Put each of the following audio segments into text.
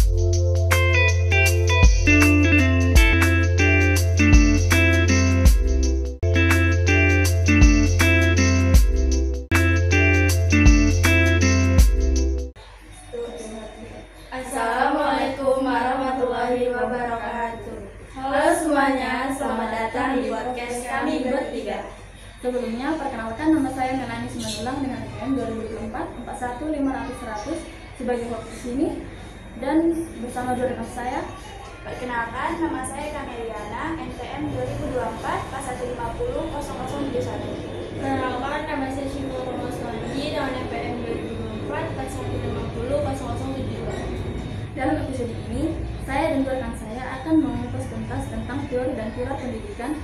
Assalamualaikum warahmatullahi wabarakatuh. Halo semuanya, selamat datang di podcast kami bertiga. Sebelumnya, perkenalkan, nama saya Melani Simanjulang dengan NPM 2024 41500 sebagai host di sini, dan bersama dua rekan saya. Perkenalkan, nama saya Kameliana, NPM 2024 4150071. Perkenalkan, nama saya Syifa Romaswandi dengan NPM 2024 4150072. Dalam episode ini, saya dan dua rekan saya akan mengupas tuntas tentang teori dan pilar pendidikan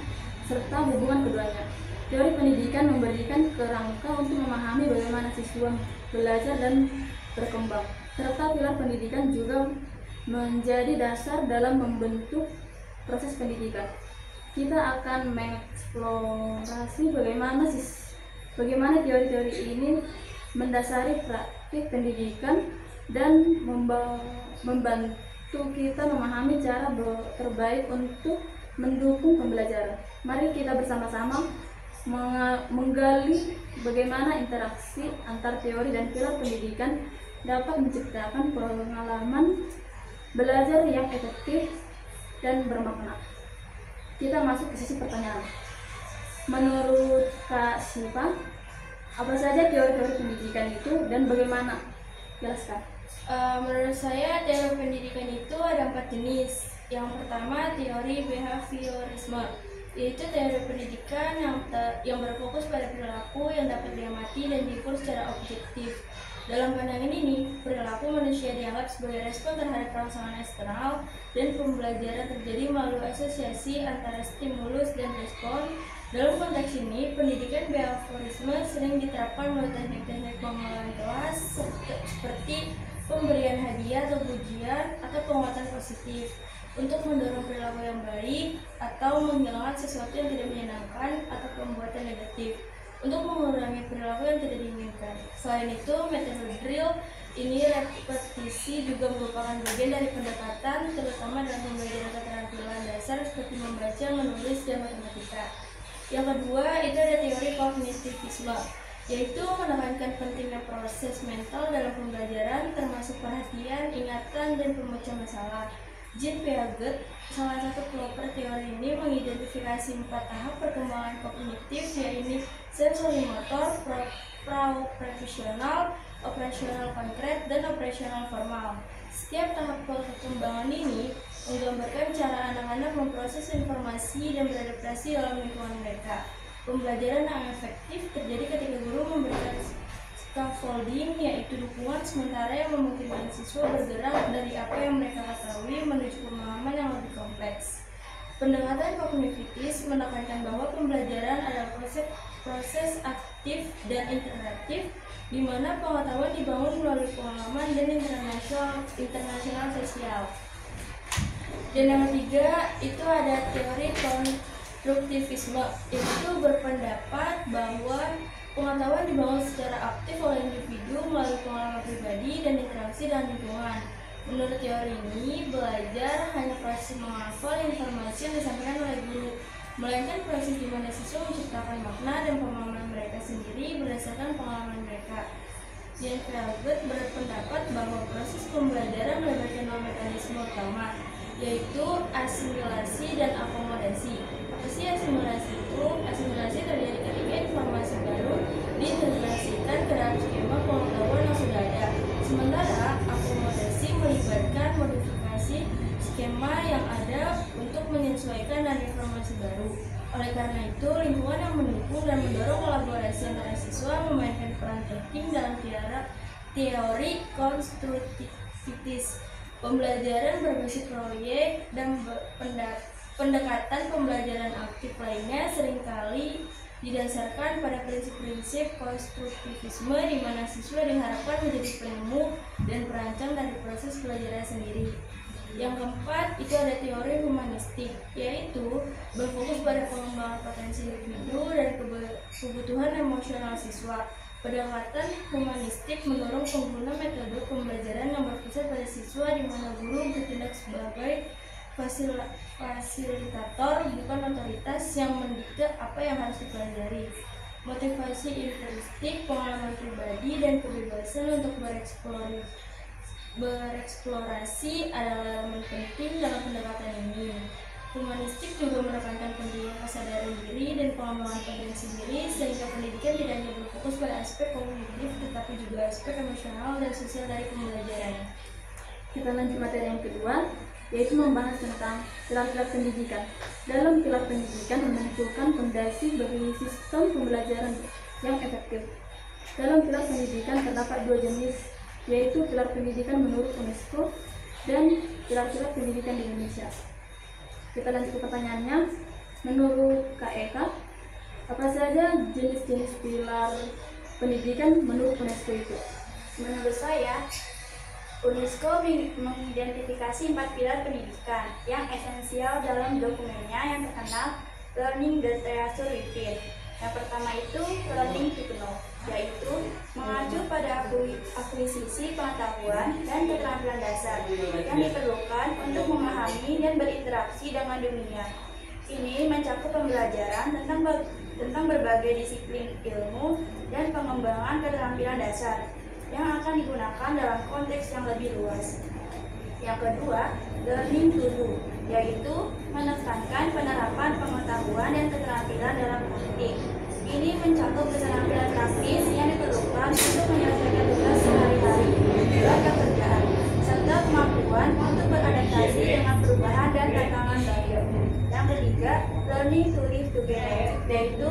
serta hubungan keduanya. Teori pendidikan memberikan kerangka untuk memahami bagaimana siswa belajar dan berkembang, serta pilar pendidikan juga menjadi dasar dalam membentuk proses pendidikan. Kita akan mengeksplorasi bagaimana teori-teori ini mendasari praktik pendidikan dan membantu kita memahami cara terbaik untuk mendukung pembelajaran. Mari kita bersama-sama menggali bagaimana interaksi antar teori dan pilar pendidikan dapat menciptakan pengalaman belajar yang efektif dan bermakna. Kita masuk ke sesi pertanyaan. Menurut Kak Syifa, apa saja teori-teori pendidikan itu dan bagaimana? Jelaskan. Menurut saya, teori pendidikan itu ada 4 jenis. Yang pertama, teori behaviorisme, yaitu teori pendidikan yang berfokus pada perilaku yang dapat diamati dan diukur secara objektif. Dalam pandangan ini, perilaku manusia dianggap sebagai respon terhadap rangsangan eksternal, dan pembelajaran terjadi melalui asosiasi antara stimulus dan respon. Dalam konteks ini, pendidikan behaviorisme sering diterapkan melalui teknik-teknik pengelolaan kelas seperti pemberian hadiah atau pujian atau penguatan positif untuk mendorong perilaku yang baik atau menghilangkan sesuatu yang tidak menyenangkan atau pembuatan negatif untuk mengurangi perilaku yang tidak diinginkan. Selain itu, metode drill ini repetisi juga merupakan bagian dari pendekatan, terutama dalam pembelajaran keterampilan dasar seperti membaca, menulis, dan matematika. Yang kedua, itu ada teori kognitivisme, yaitu menekankan pentingnya proses mental dalam pembelajaran, termasuk perhatian, ingatan, dan pemecah masalah. Jean Piaget, salah satu pelopor teori ini, mengidentifikasi 4 tahap perkembangan kognitif, yaitu sensorimotor, profesional, operasional konkret, dan operasional formal. Setiap tahap perkembangan ini menggambarkan cara anak-anak memproses informasi dan beradaptasi dalam lingkungan mereka. Pembelajaran yang efektif terjadi ketika guru memberikan scaffolding, yaitu dukungan sementara yang memungkinkan siswa bergerak dari apa yang mereka ketahui menuju pemahaman yang lebih kompleks. Pendekatan kognitif menekankan bahwa pembelajaran adalah proses aktif dan interaktif, di mana pengetahuan dibangun melalui pengalaman dan internasional sosial. Dan yang ketiga, itu ada teori konstruktivisme, yaitu berpendapat bahwa pengetahuan dibangun secara aktif oleh individu melalui pengalaman pribadi dan interaksi dengan lingkungan. Menurut teori ini, belajar hanya proses menghafal informasi yang disampaikan oleh guru, melainkan proses di mana siswa menciptakan makna dan pemahaman mereka sendiri berdasarkan pengalaman mereka. Jean Piaget berpendapat bahwa proses pembelajaran melibatkan 2 mekanisme utama, yaitu asimilasi dan akomodasi. Apa sih asimilasi itu? Asimilasi terjadi ketika informasi baru diintegrasikan ke dalam skema pengetahuan yang sudah ada. Sementara akomodasi melibatkan modifikasi skema yang ada untuk menyesuaikan dengan informasi baru. Oleh karena itu, lingkungan yang mendukung dan mendorong kolaborasi antara siswa memainkan peran penting dalam teori konstruktivitis. Pembelajaran berbasis proyek dan pendekatan pembelajaran aktif lainnya seringkali didasarkan pada prinsip-prinsip konstruktivisme, di mana siswa diharapkan menjadi penemu dan perancang dari proses belajarnya sendiri. Yang keempat, itu ada teori humanistik, yaitu berfokus pada pengembangan potensi individu dan kebutuhan emosional siswa. Pendekatan humanistik mendorong pengguna metode pembelajaran yang berpusat pada siswa, di mana guru bertindak sebagai fasilitator, bukan otoritas yang mendikte apa yang harus dipelajari. Motivasi intrinsik, pengalaman pribadi, dan kebebasan untuk bereksplorasi adalah elemen penting dalam pendekatan ini. Humanistik juga menekankan pentingnya kesadaran diri dan pengembangan potensi diri, sehingga pendidikan tidak hanya berfokus pada aspek kognitif, tetapi juga aspek emosional dan sosial dari pembelajaran. Kita lanjut materi yang kedua, yaitu membahas tentang pilar-pilar pendidikan. Dalam pilar pendidikan memunculkan fondasi bagi sistem pembelajaran yang efektif. Dalam pilar pendidikan terdapat dua jenis, yaitu pilar pendidikan menurut UNESCO dan pilar-pilar pendidikan di Indonesia. Kita lanjut ke pertanyaannya. Menurut Kak Eka, apa saja jenis-jenis pilar pendidikan menurut UNESCO itu? Menurut saya, UNESCO mengidentifikasi 4 pilar pendidikan yang esensial dalam dokumennya yang terkenal Learning the Treasure Within. Yang pertama itu learning to know, yaitu mengacu pada akuisisi pengetahuan dan keterampilan dasar yang diperlukan untuk memahami dan berinteraksi dengan dunia. Ini mencakup pembelajaran tentang berbagai disiplin ilmu dan pengembangan keterampilan dasar yang akan digunakan dalam konteks yang lebih luas. Yang kedua, learning to do, yaitu menekankan penerapan pengetahuan dan keterampilan dalam praktik. Ini mencakup keterampilan praktis yang diperlukan untuk menyelesaikan tugas sehari-hari dalam pekerjaan, serta kemampuan untuk beradaptasi dengan perubahan dan tantangan baru. Yang ketiga, learning to live together, yaitu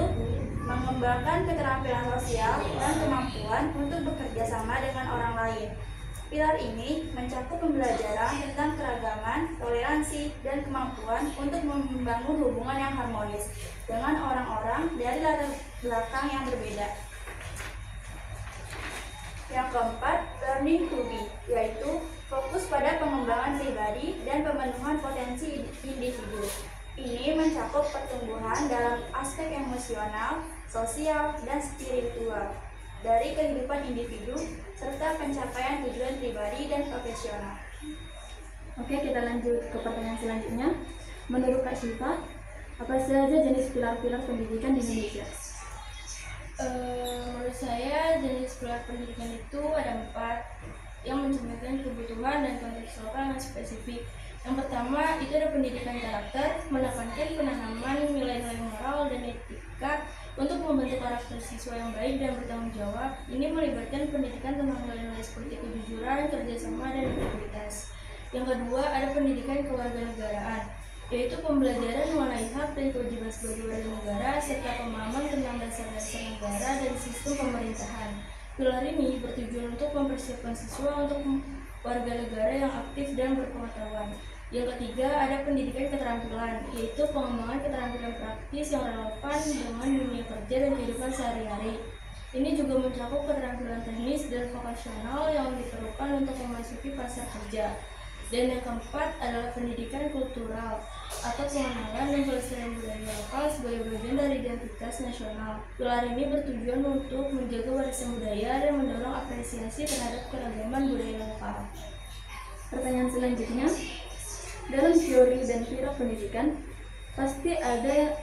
mengembangkan keterampilan sosial dan kemampuan untuk bekerja sama dengan orang lain. Pilar ini mencakup pembelajaran tentang keragaman, toleransi, dan kemampuan untuk membangun hubungan yang harmonis dengan orang-orang dari latar belakang yang berbeda. Yang keempat, learning to be, yaitu fokus pada pengembangan pribadi dan pemenuhan potensi individu. Ini mencakup pertumbuhan dalam aspek emosional, sosial, dan spiritual dari kehidupan individu, serta pencapaian tujuan pribadi dan profesional. Oke, kita lanjut ke pertanyaan selanjutnya. Menurut Kak Syifa, apa saja jenis pilar-pilar pendidikan di Indonesia? Menurut saya, jenis pilar pendidikan itu ada 4 yang mencerminkan kebutuhan dan konteks lokal yang spesifik. Yang pertama, itu ada pendidikan karakter, menekankan penanaman nilai-nilai moral dan etika untuk membentuk karakter siswa yang baik dan bertanggung jawab. Ini melibatkan pendidikan tentang nilai-nilai seperti kejujuran, kerjasama, dan integritas. Yang kedua, ada pendidikan kewarganegaraan, yaitu pembelajaran mengenai hak dan kewajiban sebagai warga negara serta pemahaman tentang dasar-dasar negara dan sistem pemerintahan. Pilar ini bertujuan untuk mempersiapkan siswa untuk warga negara yang aktif dan berpengetahuan. Yang ketiga, ada pendidikan keterampilan, yaitu pengembangan keterampilan praktis yang relevan dengan dunia kerja dan kehidupan sehari-hari. Ini juga mencakup keterampilan teknis dan vokasional yang diperlukan untuk memasuki pasar kerja. Dan yang keempat adalah pendidikan kultural atau pengenalan dan pelestarian budaya lokal sebagai bagian dari identitas nasional. Pilar ini bertujuan untuk menjaga warisan budaya dan mendorong apresiasi terhadap keragaman budaya lokal. Pertanyaan selanjutnya, dalam teori dan pilar pendidikan pasti adanya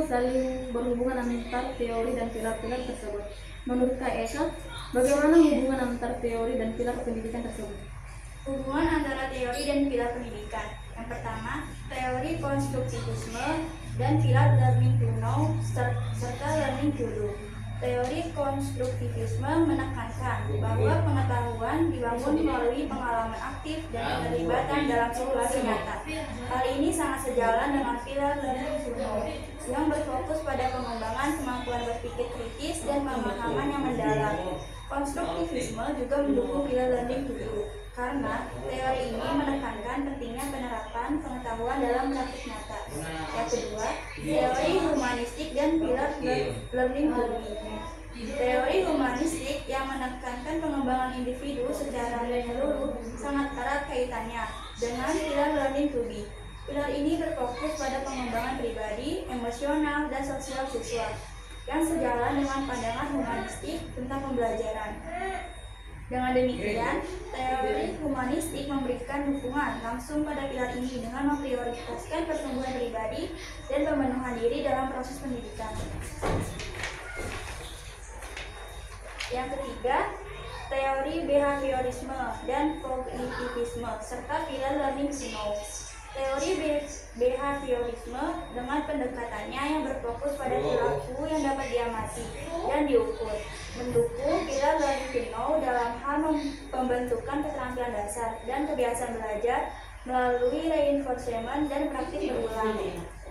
saling berhubungan antar teori dan pilar-pilar tersebut. Menurut Kak Eka, bagaimana hubungan antar teori dan pilar pendidikan tersebut? Hubungan antara teori dan pilar pendidikan. Yang pertama, teori konstruktivisme dan pilar learning to know serta learning to do. Teori konstruktivisme menekankan bahwa pengetahuan dibangun melalui pengalaman aktif dan keterlibatan dalam situasi nyata. Hal ini sangat sejalan dengan pilar learning to know yang berfokus pada pengembangan kemampuan berpikir kritis dan pemahaman yang mendalam. Konstruktivisme juga mendukung pilar learning to do karena teori ini menekankan pentingnya penerapan pengetahuan dalam praktik nyata. Yang kedua, teori humanistik dan pilar learning to be. Teori humanistik yang menekankan pengembangan individu secara menyeluruh sangat erat kaitannya dengan pilar learning to be. Pilar ini berfokus pada pengembangan pribadi, emosional, dan sosial siswa. yang sejalan dengan pandangan humanistik tentang pembelajaran. Dengan demikian, teori humanistik memberikan dukungan langsung pada pilar ini dengan memprioritaskan pertumbuhan pribadi dan pemenuhan diri dalam proses pendidikan. Yang ketiga, teori behaviorisme dan kognitivisme serta pilar learning to know. Teori behaviorisme dengan pendekatannya yang berfokus pada perilaku yang dapat diamati dan diukur, mendukung pilar learning to know dalam hal pembentukan keterampilan dasar dan kebiasaan belajar melalui reinforcement dan praktik berulang.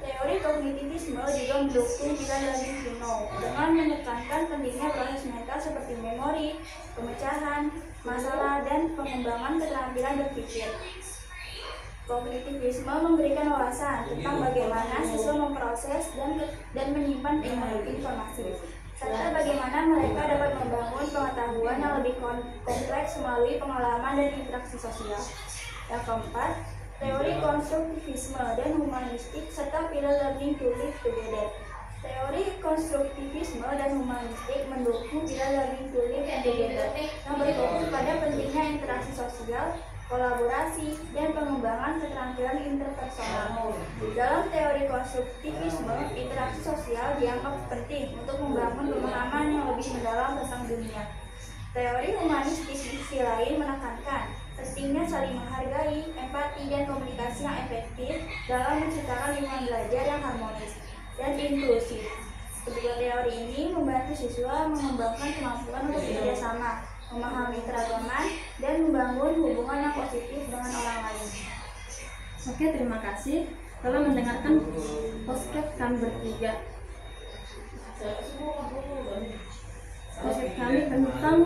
Teori kognitivisme juga mendukung pilar learning to know dengan menekankan pentingnya proses mental seperti memori, pemecahan masalah, dan pengembangan keterampilan berpikir. Kognitivisme memberikan wawasan tentang bagaimana siswa memproses dan menyimpan informasi, serta bagaimana mereka dapat membangun pengetahuan yang lebih kompleks melalui pengalaman dan interaksi sosial. Yang keempat, teori konstruktivisme dan humanistik serta pilar learning to live together. Teori konstruktivisme dan humanistik mendukung pilar learning to live together yang berfokus pada pentingnya interaksi sosial, kolaborasi, dan pengembangan keterampilan interpersonal. Dalam teori konstruktivisme, interaksi sosial dianggap penting untuk membangun pemahaman yang lebih mendalam tentang dunia. Teori humanistik di sisi lain menekankan pentingnya saling menghargai, empati, dan komunikasi yang efektif dalam menciptakan lingkungan belajar yang harmonis dan inklusif. Kedua teori ini membantu siswa mengembangkan kemampuan untuk bekerjasama, memahami keragaman, dan membangun hubungan yang positif dengan orang lain. Oke, terima kasih telah mendengarkan podcast kami bertiga. Podcast kami tentang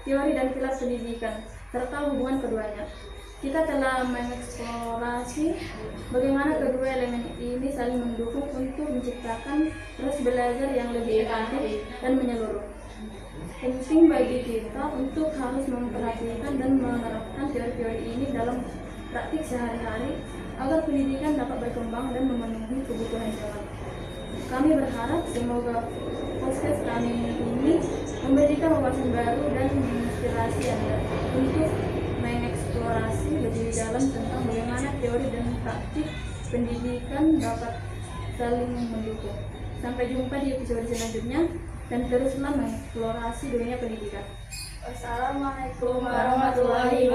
teori dan pilar pendidikan serta hubungan keduanya. Kita telah mengeksplorasi bagaimana kedua elemen ini saling mendukung untuk menciptakan proses belajar yang lebih efektif dan menyeluruh. Penting bagi kita untuk harus memperhatikan dan menerapkan teori-teori ini dalam praktik sehari-hari agar pendidikan dapat berkembang dan memenuhi kebutuhan zaman. Kami berharap semoga podcast kami ini memberikan wawasan baru dan menginspirasi Anda untuk mengeksplorasi lebih dalam tentang bagaimana teori dan praktik pendidikan dapat saling mendukung. Sampai jumpa di episode selanjutnya dan teruslah mengeksplorasi dunia pendidikan. Wassalamualaikum warahmatullahi wabarakatuh.